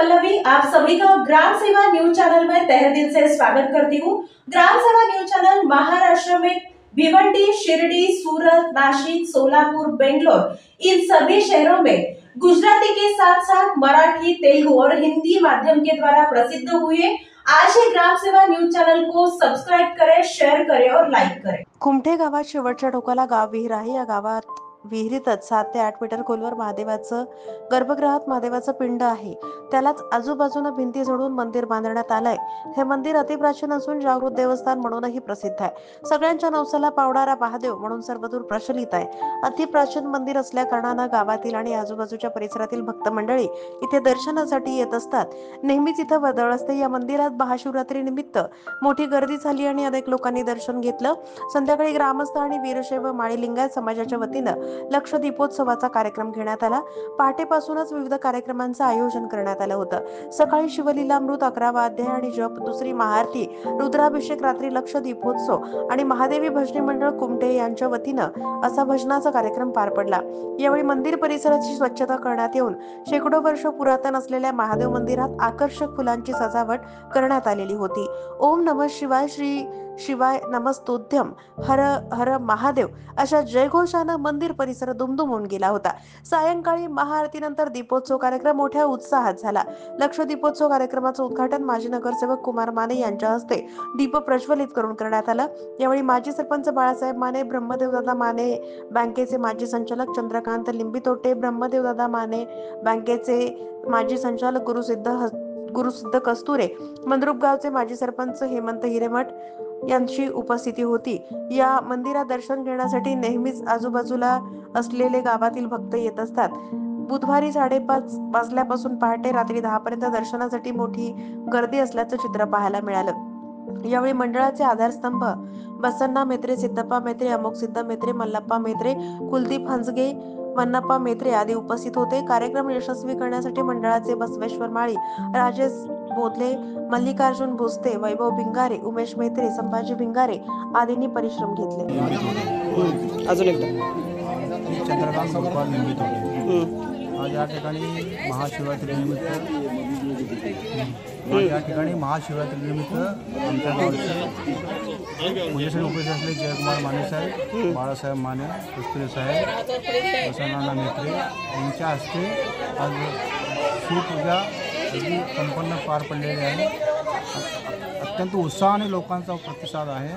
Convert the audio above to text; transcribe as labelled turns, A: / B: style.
A: पल्लवी आप सभी का ग्राम सेवा न्यूज चैनल में तहे दिल से स्वागत करती हूँ। ग्राम सेवा न्यूज चैनल महाराष्ट्र में भिवंडी, शिरडी, सूरत, नासिक, सोलापुर, बेंगलोर इन सभी शहरों में गुजराती के साथ साथ मराठी, तेलुगु और हिंदी माध्यम के द्वारा प्रसिद्ध हुए। आज ही ग्राम सेवा न्यूज चैनल को सब्सक्राइब करें, शेअर करें और लाईक करें।
B: कुमठे गावात शेवटच्या टोकाला गाव विहीर आहे। या गावात विहिरीतच 7 ते 8 मीटर खोलवर महादेवाचं गर्भगृहात महादेवाचं पिंड आहे। त्यालाच आजूबाजूने भिंती जोडून मंदिर बांधण्यात आलंय। हे मंदिर अतिप्राचीन असून जागृत देवस्थान म्हणूनही प्रसिद्ध आहे। सगळ्यांच्या नवसाला पावणारा महादेव म्हणून सर्वदूर प्रचलित आहे। अतिप्राचीन मंदिर असल्या कारणाने गावातील आणि आजूबाजूच्या परिसरातील भक्त मंडळी इथे दर्शनासाठी येत असतात। नेहमीच इथं वर्दळ असते। या मंदिरात महाशिवरात्री निमित्त मोठी गर्दी झाली आणि अनेक लोकांनी दर्शन घेतलं। संध्याकाळी ग्रामस्थ आणि वीरशैव माळी लिंगायत समाजाच्या वतीनं लक्ष दीपोत्सवाचा कार्यक्रम घेण्यात आला। पहाटेपासूनच विविध कार्यक्रमांचं आयोजन करण्यात आलं होतं। सकाळी शिवलीलामृत, 11वा अध्याय आणि जप, दुसरी महाआरती, रुद्राभिषेक, रात्री लक्ष दीपोत्सव आणि महादेवी भजनी मंडळ कुमठे यांच्या वतीनं असा भजनाचा कार्यक्रम पार पडला। यावेळी मंदिर परिसराची स्वच्छता करण्यात येऊन शेकडो वर्ष पुरातन असलेल्या महादेव मंदिरात आकर्षक फुलांची सजावट करण्यात आलेली होती। ओम नमः शिवाय, श्री शिवाय नमस्तोध्यम, हर हर महादेव अशा जयघोषानं मंदिर परिसर दुमदुमून गेला होता। सायंकाळी महाआरतीनंतर दीपोत्सव कार्यक्रम मोठ्या उत्साहात झाला। लक्ष दीपोत्सव कार्यक्रमाचं उद्घाटन माजी नगरसेवक कुमार माने यांच्या हस्ते दीप प्रज्वलित करून करण्यात आलं। यावेळी माजी सरपंच बाळासाहेब माने, ब्रह्मदेवदादा माने बँकेचे माजी संचालक चंद्रकांत लिंबितोटे, ब्रह्मदेवदादा माने बँकेचे माजी संचालक गुरुसिद्ध कस्तुरे, मंद्रुप गावचे माजी सरपंच हेमंत हिरेमठ यांची उपस्थिती होती। या मंदिरात दर्शन घेण्यासाठी नेहमीच आजूबाजूला असलेले गावातील भक्त येत असतात। बुधवारी 5:30 वाजल्यापासून पहाटे रात्री 10 पर्यंत दर्शनासाठी मोठी गर्दी असल्याचं चित्र पाहायला मिळालं। यावेळी मंडळाचे आधारस्तंभ बसन्ना मेत्रे, सिद्धप्पा मेत्रे, अमोक सिद्ध मेत्रे, मल्लप्पा मेत्रे, कुलदीप हंजगे, वन्नप्पा मेत्रे आदी उपस्थित होते। कार्यक्रम यशस्वी करण्यासाठी मंडळाचे बसवेश्वर माळी, राजेश बोधले, मल्लिकार्जुन भुसते, वैभव भिंगारे, उमेश मेत्रे, संभाजी भिंगारे आदींनी परिश्रम घेतले।
C: अजून एकदा
D: चंद्रकांत गोपाल लिंबितोटे आज या ठिकाणी महाशिवरात्रीनिमित्त आमच्या गावचे पूजेसाठी उपस्थित असलेले जयकुमार माने साहेब, बाळासाहेब माने, कस्तुरे साहेब, बसवनाना मेत्रे यांच्या हस्ते आज शिवपूजा अगदी संपन्न पार पडलेली आहे। अत्यंत उत्साहाने लोकांचा प्रतिसाद आहे।